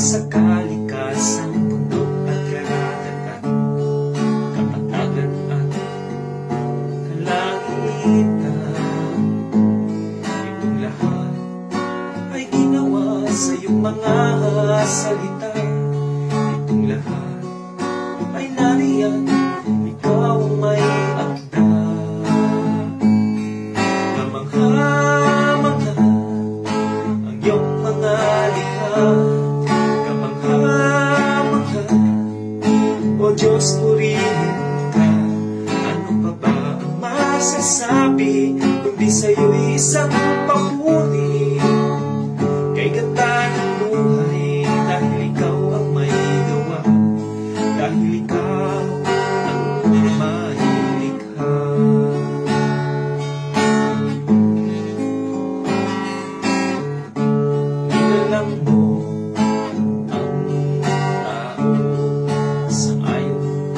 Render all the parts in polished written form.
sa kalikasang bundok at karagatan, kapatagan at kalangitan. Itong lahat ay ginawa sa iyong mga salita. Itong lahat ay nariyan, ikaw ang may akda. Kamangha-mangha ang iyong mga likha. Kamangha-mangha, O Diyos, purihin ka. Ano pa ba ang masasabi kundi sa'yo'y isang papuri? Kay ganda ng buhay dahil ikaw ang may gawa, dahil ikaw ang may likha. Nilalang mo ang tao sangayon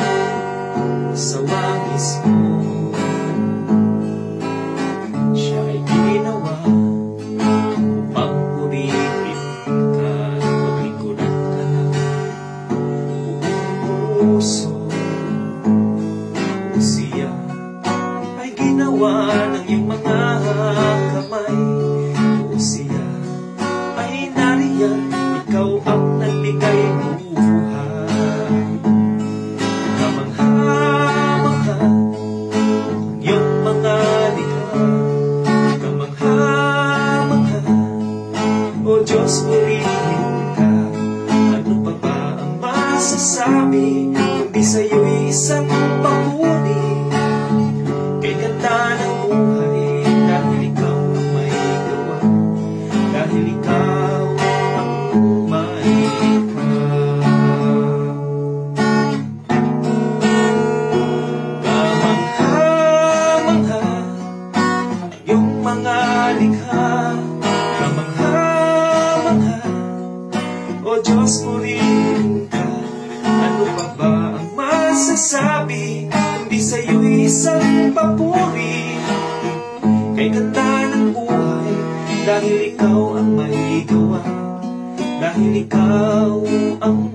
sa wangis mo. Siya ay ginawa upang purihin ka, maglingkuran ka ng buong puso. Siya ay ginawa ng iyong mga kamay. Siya ay nariyan, ikaw ang nagbigay buhay. Kamangha-mangha ang iyong mga likha. Kamangha-mangha, O Diyos, purihin ka. Ano pa ba ang masasabi kundi sa'yo'y isang papuri? Kay ganda ng buhay dahil ikaw ang may gawa, dahil ikaw ang may likha. Kamangha-mangha ang iyong mga likha. Kamangha-mangha, O Diyos, purihin ka. Ano pa ba ang masasabi kundi sa'yo'y isang papuri? Kay ganda ng buhay dahil ikaw ang may gawa, dahil ikaw ang